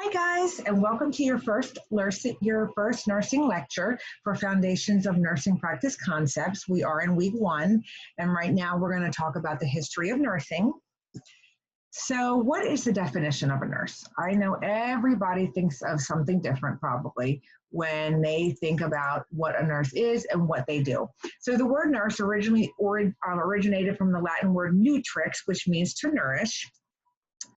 Hi guys, and welcome to your first nursing lecture for Foundations of Nursing Practice Concepts. We are in week 1, and right now we're going to talk about the history of nursing. So what is the definition of a nurse? I know everybody thinks of something different probably when they think about what a nurse is and what they do. So the word nurse originated from the Latin word nutrix, which means to nourish.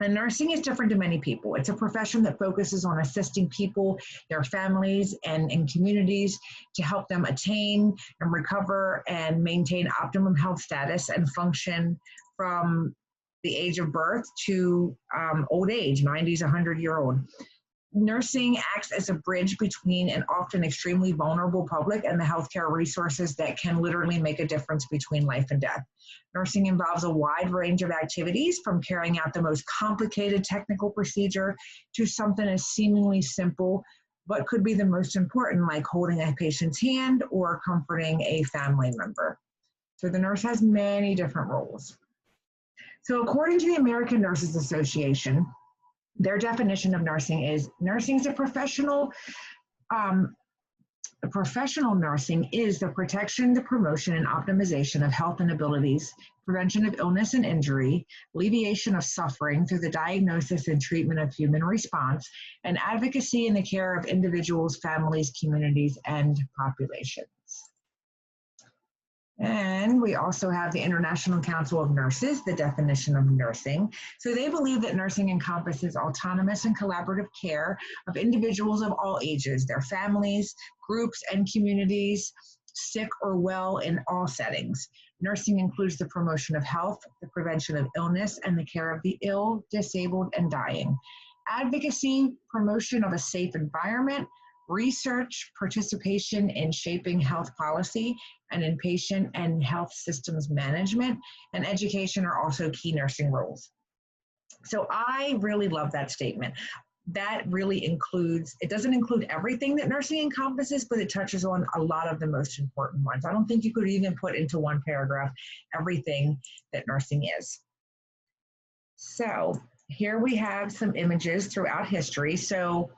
And nursing is different to many people. It's a profession that focuses on assisting people, their families, and communities to help them attain and recover and maintain optimum health status and function from the age of birth to old age, 90s, 100-year-old. Nursing acts as a bridge between an often extremely vulnerable public and the healthcare resources that can literally make a difference between life and death. Nursing involves a wide range of activities, from carrying out the most complicated technical procedure to something as seemingly simple, but could be the most important, like holding a patient's hand or comforting a family member. So the nurse has many different roles. So according to the American Nurses Association, their definition of nursing is a professional nursing is the protection, the promotion, and optimization of health and abilities, prevention of illness and injury, alleviation of suffering through the diagnosis and treatment of human response, and advocacy in the care of individuals, families, communities, and populations. And we also have the International Council of Nurses, the definition of nursing. So they believe that nursing encompasses autonomous and collaborative care of individuals of all ages, their families, groups, and communities, sick or well in all settings. Nursing includes the promotion of health, the prevention of illness, and the care of the ill, disabled, and dying. Advocacy, promotion of a safe environment, research, participation in shaping health policy, and in patient and health systems management, and education are also key nursing roles. So I really love that statement. That really includes, it doesn't include everything that nursing encompasses, but it touches on a lot of the most important ones. I don't think you could even put into one paragraph everything that nursing is. So here we have some images throughout history. So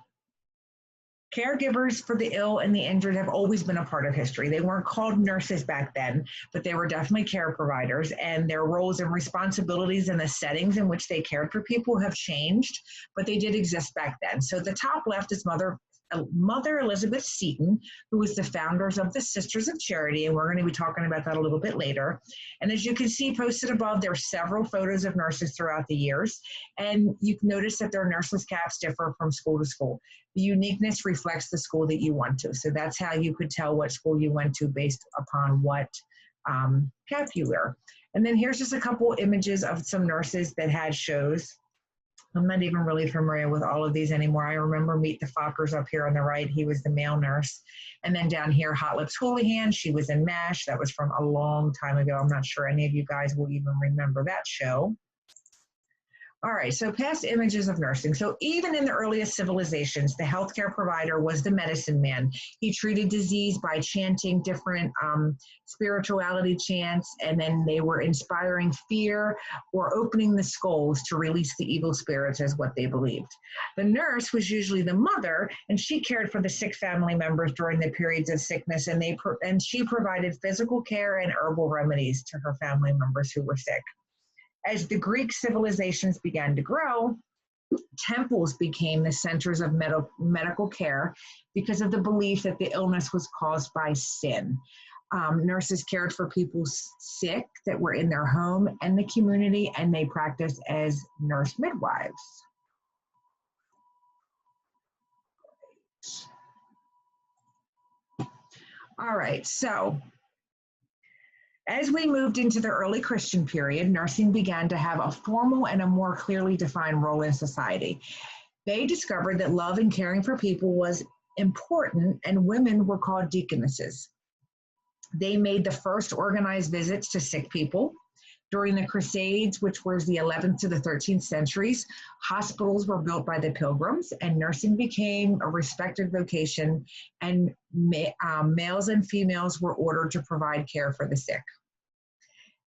caregivers for the ill and the injured have always been a part of history. They weren't called nurses back then, but they were definitely care providers, and their roles and responsibilities and the settings in which they cared for people have changed, but they did exist back then. So the top left is Mother Elizabeth Seton, who was the founders of the Sisters of Charity, and we're going to be talking about that a little bit later. And as you can see posted above, there are several photos of nurses throughout the years, and you can notice that their nurses' caps differ from school to school. The uniqueness reflects the school that you went to, so that's how you could tell what school you went to based upon what cap you wear. And then here's just a couple images of some nurses that had shows. I'm not even really familiar with all of these anymore. I remember Meet the Fockers up here on the right. He was the male nurse. And then down here, Hot Lips Houlihan. She was in MASH. That was from a long time ago. I'm not sure any of you guys will even remember that show. All right, so past images of nursing. So even in the earliest civilizations, the healthcare provider was the medicine man. He treated disease by chanting different spirituality chants, and then they were inspiring fear or opening the skulls to release the evil spirits, as what they believed. The nurse was usually the mother, and she cared for the sick family members during the periods of sickness, and she provided physical care and herbal remedies to her family members who were sick. As the Greek civilizations began to grow, temples became the centers of medical care because of the belief that the illness was caused by sin. Nurses cared for people sick that were in their home and the community, and they practiced as nurse midwives. All right, so as we moved into the early Christian period, nursing began to have a formal and a more clearly defined role in society. They discovered that love and caring for people was important, and women were called deaconesses. They made the first organized visits to sick people. During the Crusades, which was the 11th to the 13th centuries, hospitals were built by the Pilgrims, and nursing became a respected vocation, and males and females were ordered to provide care for the sick.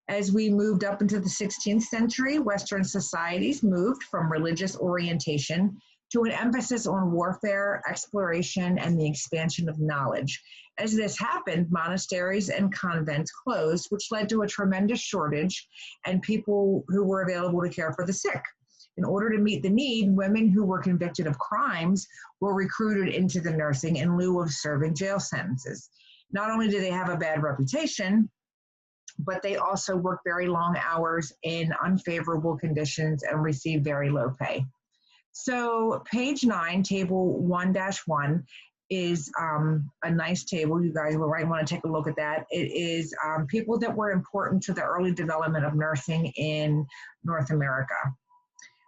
As we moved up into the 16th century, Western societies moved from religious orientation to an emphasis on warfare, exploration, and the expansion of knowledge. As this happened, monasteries and convents closed, which led to a tremendous shortage and people who were available to care for the sick. In order to meet the need, women who were convicted of crimes were recruited into the nursing in lieu of serving jail sentences. Not only did they have a bad reputation, but they also worked very long hours in unfavorable conditions and received very low pay. So page 9, table 1-1, is a nice table. You guys will want to take a look at that. It is people that were important to the early development of nursing in North America.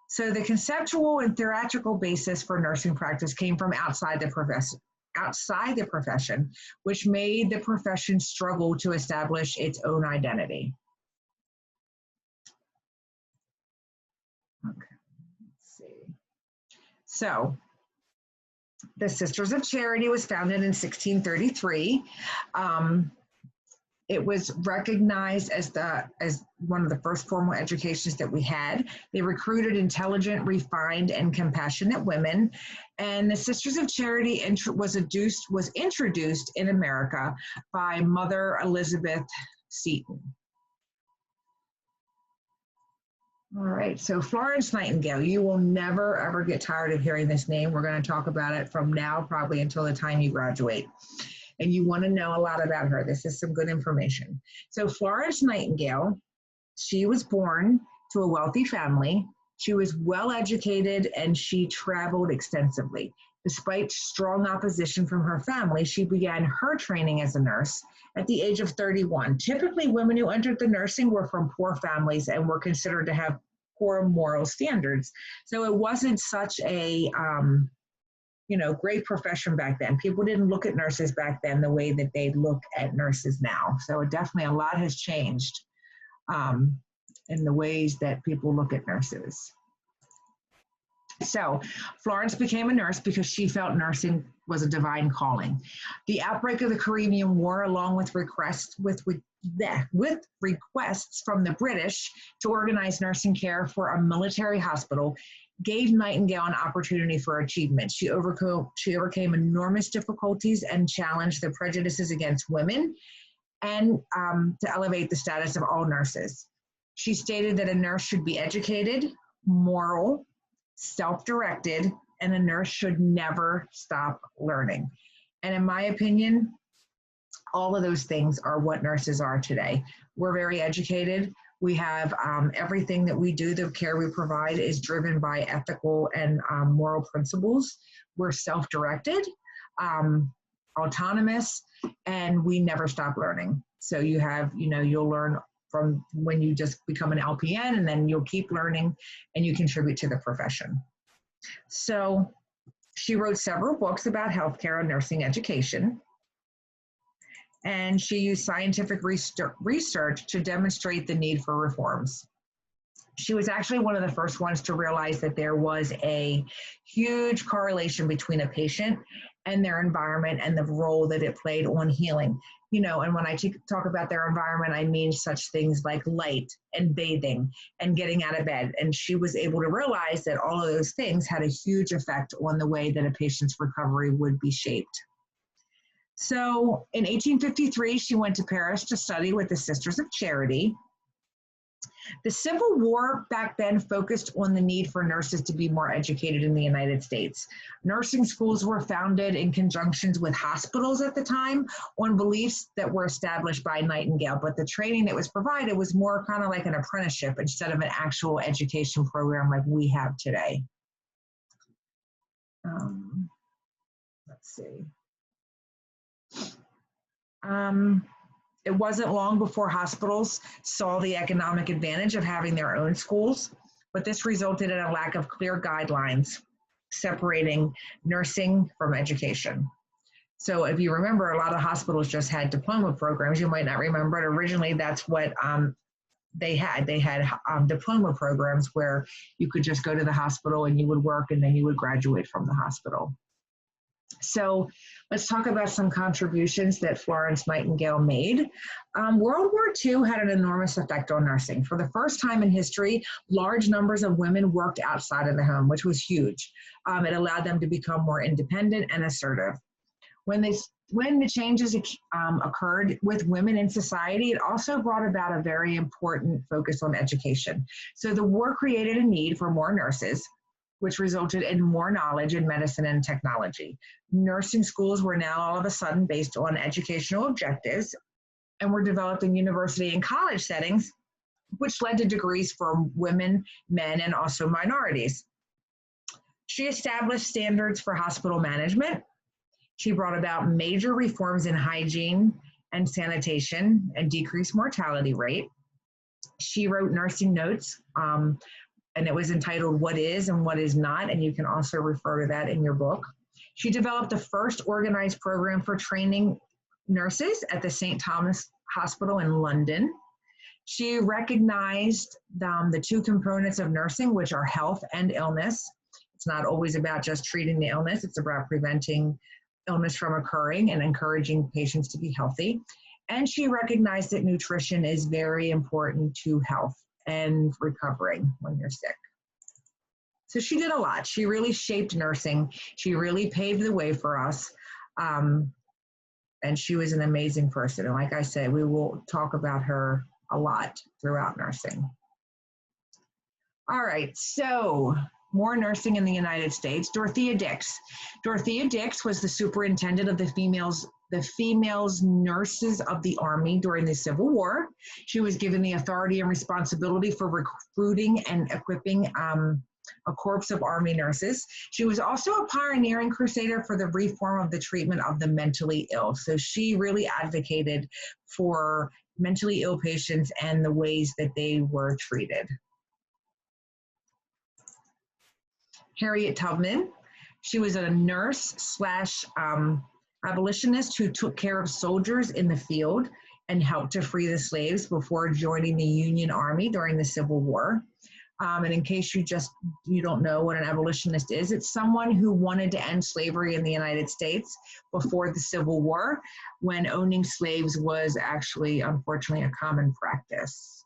So the conceptual and theoretical basis for nursing practice came from outside the profession, which made the profession struggle to establish its own identity. Okay, let's see. So the Sisters of Charity was founded in 1633. It was recognized as one of the first formal educations that we had. They recruited intelligent, refined, and compassionate women. And the Sisters of Charity was introduced in America by Mother Elizabeth Seton. All right, so Florence Nightingale, you will never ever get tired of hearing this name. We're going to talk about it from now probably until the time you graduate. And you want to know a lot about her. This is some good information. So Florence Nightingale, she was born to a wealthy family. She was well educated and she traveled extensively. Despite strong opposition from her family, she began her training as a nurse at the age of 31. Typically, women who entered the nursing were from poor families and were considered to have poor moral standards. So it wasn't such a great profession back then. People didn't look at nurses back then the way that they look at nurses now. So definitely a lot has changed in the ways that people look at nurses. So Florence became a nurse because she felt nursing was a divine calling. The outbreak of the Korean War, along with requests from the British to organize nursing care for a military hospital, gave Nightingale an opportunity for achievement. She overcame enormous difficulties and challenged the prejudices against women and to elevate the status of all nurses. She stated that a nurse should be educated, moral, self-directed, and a nurse should never stop learning. And in my opinion, all of those things are what nurses are today. We're very educated. We have everything that we do, the care we provide is driven by ethical and moral principles. We're self-directed, autonomous, and we never stop learning. So you'll learn from when you just become an LPN, and then you'll keep learning and you contribute to the profession. So she wrote several books about healthcare and nursing education. And she used scientific research to demonstrate the need for reforms. She was actually one of the first ones to realize that there was a huge correlation between a patient and their environment and the role that it played on healing. And when I talk about their environment, I mean such things like light and bathing and getting out of bed. And she was able to realize that all of those things had a huge effect on the way that a patient's recovery would be shaped. So in 1853, she went to Paris to study with the Sisters of Charity. The Civil War back then focused on the need for nurses to be more educated in the United States. Nursing schools were founded in conjunctions with hospitals at the time on beliefs that were established by Nightingale, but the training that was provided was more kind of like an apprenticeship instead of an actual education program like we have today. Let's see. It wasn't long before hospitals saw the economic advantage of having their own schools, but this resulted in a lack of clear guidelines separating nursing from education. So if you remember, a lot of hospitals just had diploma programs. You might not remember it. Originally, that's what they had. They had diploma programs where you could just go to the hospital and you would work and then you would graduate from the hospital. So let's talk about some contributions that Florence Nightingale made. World War II had an enormous effect on nursing. For the first time in history, large numbers of women worked outside of the home, which was huge. It allowed them to become more independent and assertive. When they when the changes occurred with women in society, it also brought about a very important focus on education. So the war created a need for more nurses, which resulted in more knowledge in medicine and technology. Nursing schools were now all of a sudden based on educational objectives and were developed in university and college settings, which led to degrees for women, men, and also minorities. She established standards for hospital management. She brought about major reforms in hygiene and sanitation and decreased mortality rate. She wrote nursing notes, and it was entitled What Is and What Is Not, and you can also refer to that in your book. She developed the first organized program for training nurses at the St. Thomas Hospital in London. She recognized the two components of nursing, which are health and illness. It's not always about just treating the illness, it's about preventing illness from occurring and encouraging patients to be healthy. And she recognized that nutrition is very important to health and recovering when you're sick. So she did a lot. She really shaped nursing. She really paved the way for us. And she was an amazing person. And like I said, we will talk about her a lot throughout nursing. All right, so more nursing in the United States. Dorothea Dix. Dorothea Dix was the superintendent of the females nurses of the Army during the Civil War. She was given the authority and responsibility for recruiting and equipping a corps of Army nurses. She was also a pioneering crusader for the reform of the treatment of the mentally ill. So she really advocated for mentally ill patients and the ways that they were treated. Harriet Tubman. She was a nurse slash abolitionist who took care of soldiers in the field and helped to free the slaves before joining the Union Army during the Civil War. And in case you don't know what an abolitionist is, it's someone who wanted to end slavery in the United States before the Civil War, when owning slaves was actually, unfortunately, a common practice.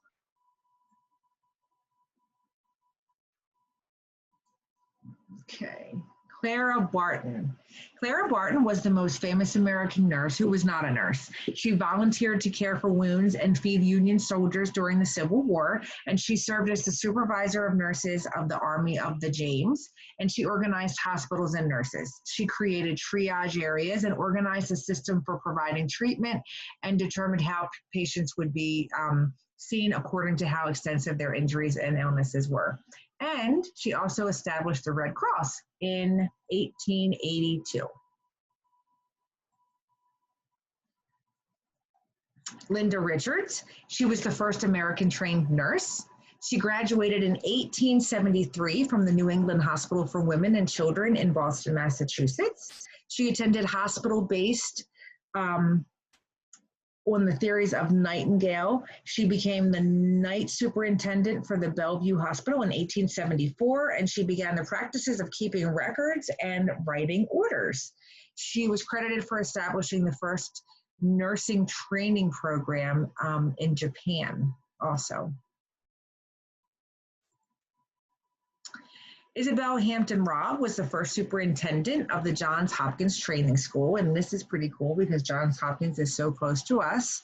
Okay, Clara Barton. Clara Barton was the most famous American nurse who was not a nurse. She volunteered to care for wounds and feed Union soldiers during the Civil War, and she served as the supervisor of nurses of the Army of the James, and she organized hospitals and nurses. She created triage areas and organized a system for providing treatment and determined how patients would be seen according to how extensive their injuries and illnesses were. And she also established the Red Cross in 1882. Linda Richards, she was the first American trained nurse. She graduated in 1873 from the New England Hospital for Women and Children in Boston, Massachusetts. She attended hospital-based on the theories of Nightingale. She became the night superintendent for the Bellevue Hospital in 1874, and she began the practices of keeping records and writing orders. She was credited for establishing the first nursing training program in Japan also. Isabel Hampton Robb was the first superintendent of the Johns Hopkins Training School, and this is pretty cool because Johns Hopkins is so close to us.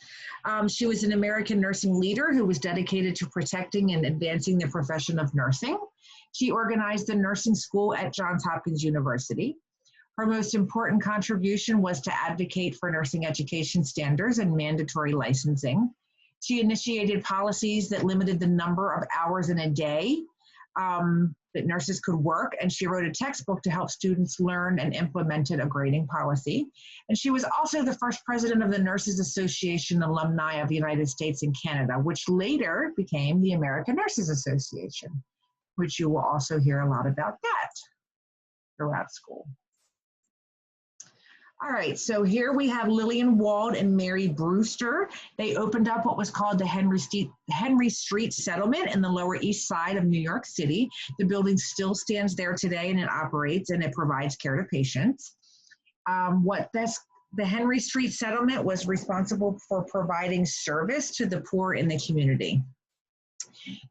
She was an American nursing leader who was dedicated to protecting and advancing the profession of nursing. She organized the nursing school at Johns Hopkins University. Her most important contribution was to advocate for nursing education standards and mandatory licensing. She initiated policies that limited the number of hours in a day that nurses could work, and she wrote a textbook to help students learn and implemented a grading policy. And she was also the first president of the Nurses Association Alumni of the United States and Canada, which later became the American Nurses Association, which you will also hear a lot about that throughout school. All right, so here we have Lillian Wald and Mary Brewster. They opened up what was called the Henry Street Settlement in the Lower East Side of New York City. The building still stands there today, and it operates and it provides care to patients. The Henry Street settlement was responsible for providing service to the poor in the community.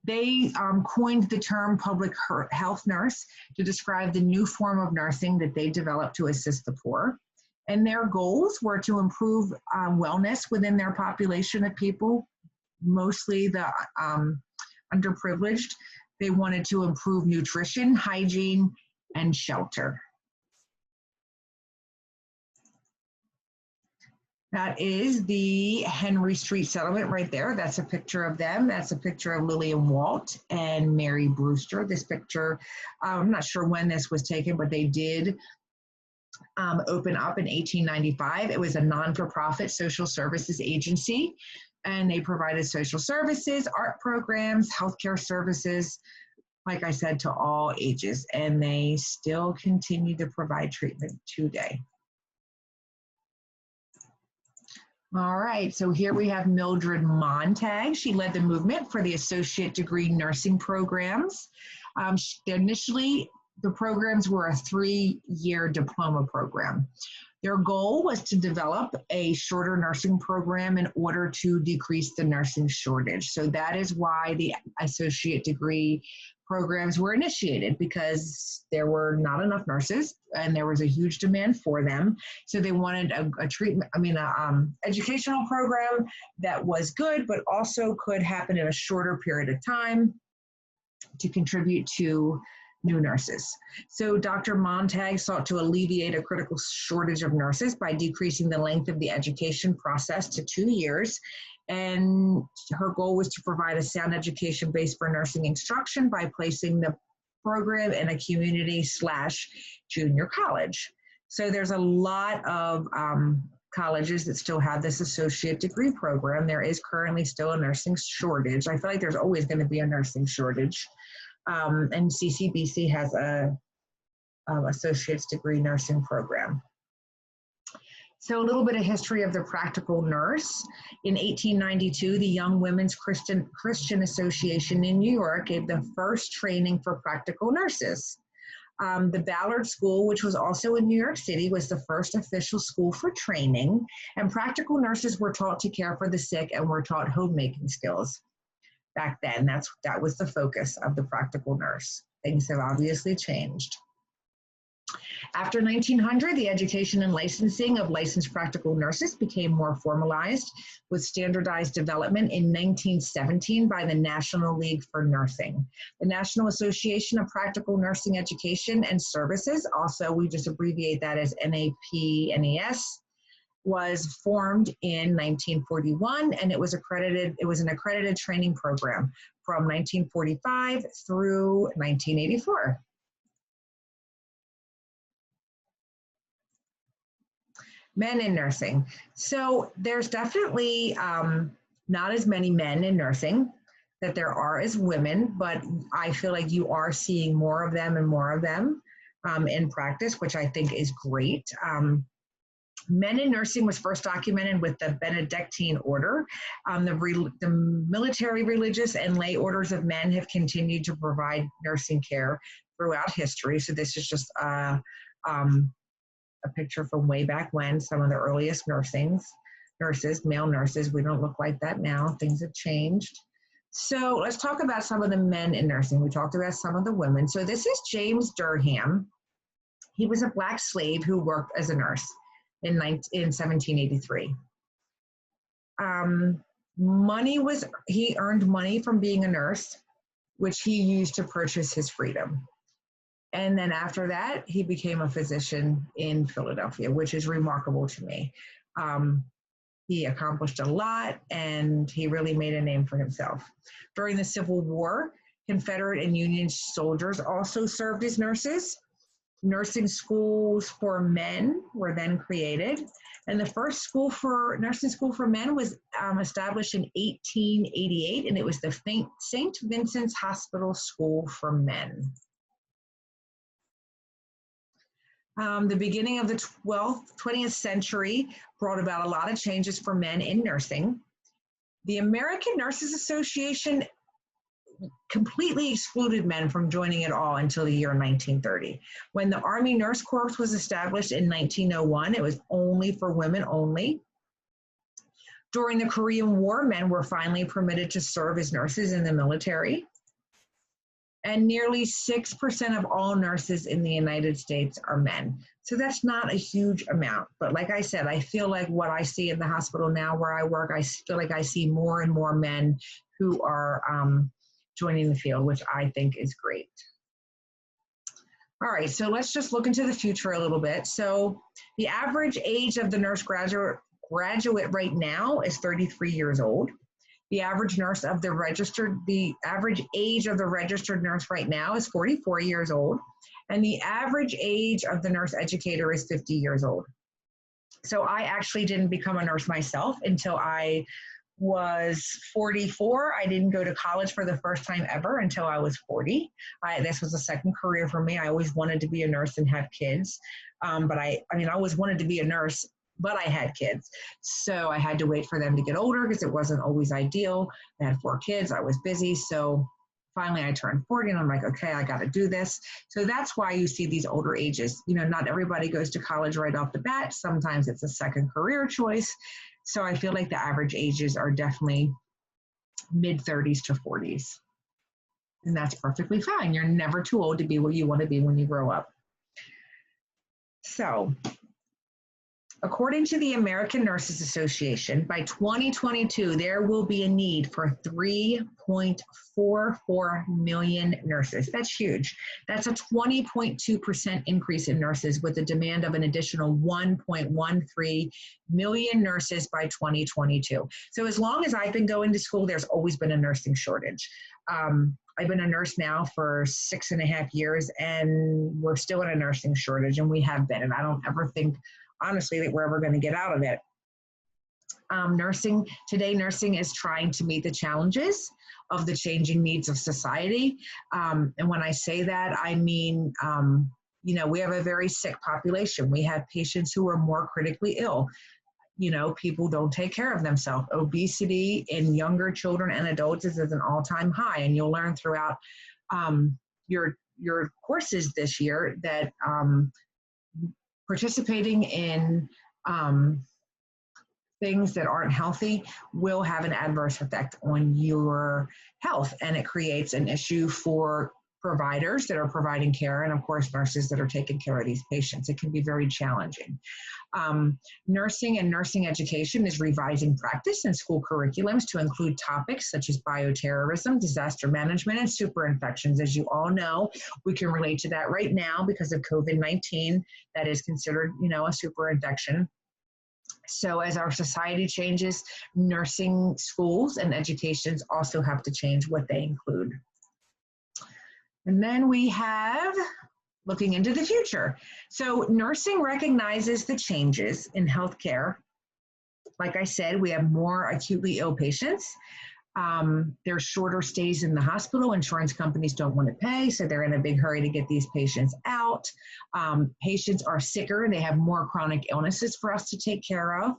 They coined the term public health nurse to describe the new form of nursing that they developed to assist the poor. And their goals were to improve wellness within their population of people, mostly the underprivileged. They wanted to improve nutrition, hygiene, and shelter. That is the Henry Street settlement right there. That's a picture of them. That's a picture of Lillian Walt and Mary Brewster. This picture, I'm not sure when this was taken, but they did open up in 1895. It was a non-for-profit social services agency, and they provided social services, art programs, healthcare services, like I said, to all ages, and they still continue to provide treatment today. All right, so here we have Mildred Montag. She led the movement for the associate degree nursing programs. Initially, the programs were a 3-year diploma program. Their goal was to develop a shorter nursing program in order to decrease the nursing shortage. So that is why the associate degree programs were initiated, because there were not enough nurses and there was a huge demand for them. So they wanted educational program that was good, but also could happen in a shorter period of time to contribute to new nurses. So Dr. Montag sought to alleviate a critical shortage of nurses by decreasing the length of the education process to 2 years. And her goal was to provide a sound education base for nursing instruction by placing the program in a community/junior college. So there's a lot of colleges that still have this associate degree program. There is currently still a nursing shortage. I feel like there's always going to be a nursing shortage. And CCBC has a associate's degree nursing program. So a little bit of history of the practical nurse. In 1892, the Young Women's Christian Association in New York gave the first training for practical nurses. The Ballard School, which was also in New York City, was the first official school for training, and practical nurses were taught to care for the sick and were taught homemaking skills. Back then, that was the focus of the practical nurse. Things have obviously changed. After 1900, the education and licensing of licensed practical nurses became more formalized, with standardized development in 1917 by the National League for Nursing. The National Association of Practical Nursing Education and Services, also we just abbreviate that as NAPNES, was formed in 1941, and it was an accredited training program from 1945 through 1984. Men in nursing. So there's definitely not as many men in nursing that there are as women, but I feel like you are seeing more of them and more of them in practice, which I think is great. Men in nursing was first documented with the Benedictine order. The military, religious, and lay orders of men have continued to provide nursing care throughout history. So this is just a picture from way back when, some of the earliest nurses, male nurses. We don't look like that now. Things have changed. So let's talk about some of the men in nursing. We talked about some of the women. So this is James Durham. He was a Black slave who worked as a nurse in 1783. He earned money from being a nurse, which he used to purchase his freedom. And then after that, he became a physician in Philadelphia, which is remarkable to me. He accomplished a lot, and he really made a name for himself. During the Civil War, Confederate and Union soldiers also served as nurses. Nursing schools for men were then created, and the first nursing school for men was established in 1888, and it was the St. Vincent's Hospital School for Men. The beginning of the 20th century brought about a lot of changes for men in nursing. The American Nurses Association completely excluded men from joining at all until the year 1930. When the Army Nurse Corps was established in 1901, it was only for women only. During the Korean War, men were finally permitted to serve as nurses in the military. And nearly 6% of all nurses in the United States are men. So that's not a huge amount. But like I said, I feel like what I see in the hospital now where I work, I feel like I see more and more men who are joining the field, which I think is great. All right, so let's just look into the future a little bit. So the average age of the nurse graduate right now is 33 years old. The average age of the registered nurse right now is 44 years old, and the average age of the nurse educator is 50 years old. So I actually didn't become a nurse myself until I was 44. I didn't go to college for the first time ever until I was 40. This was a second career for me. I always wanted to be a nurse and have kids, but I always wanted to be a nurse, but I had kids. So I had to wait for them to get older because it wasn't always ideal. I had 4 kids, I was busy. So finally I turned 40 and I'm like, okay, I got to do this. So that's why you see these older ages. Not everybody goes to college right off the bat. Sometimes it's a second career choice. So I feel like the average ages are definitely mid 30s to 40s. And that's perfectly fine. You're never too old to be what you want to be when you grow up. So, according to the American Nurses Association, by 2022, there will be a need for 3.44 million nurses. That's huge. That's a 20.2% increase in nurses with a demand of an additional 1.13 million nurses by 2022. So as long as I've been going to school, there's always been a nursing shortage. I've been a nurse now for 6.5 years, and we're still in a nursing shortage, and we have been, and I don't ever think honestly that we're ever going to get out of it. Nursing is trying to meet the challenges of the changing needs of society. And when I say that, I mean, we have a very sick population. We have patients who are more critically ill. People don't take care of themselves. Obesity in younger children and adults is at an all-time high. And you'll learn throughout your courses this year that participating in things that aren't healthy will have an adverse effect on your health, and it creates an issue for providers that are providing care and, of course, nurses that are taking care of these patients. It can be very challenging. Nursing and nursing education is revising practice and school curriculums to include topics such as bioterrorism, disaster management, and superinfections. As you all know, we can relate to that right now because of COVID-19. That is considered, a superinfection. So as our society changes, nursing schools and educations also have to change what they include. And then we have looking into the future. So nursing recognizes the changes in healthcare. Like I said, we have more acutely ill patients. There's shorter stays in the hospital. Insurance companies don't want to pay, so they're in a big hurry to get these patients out. Patients are sicker. They have more chronic illnesses for us to take care of.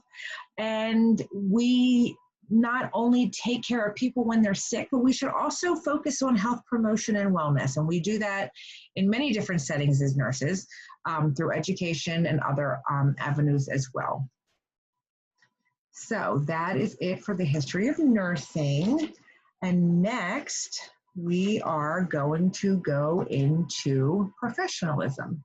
And we not only take care of people when they're sick, but we should also focus on health promotion and wellness. And we do that in many different settings as nurses, through education and other avenues as well. So that is it for the history of nursing. And next, we are going to go into professionalism.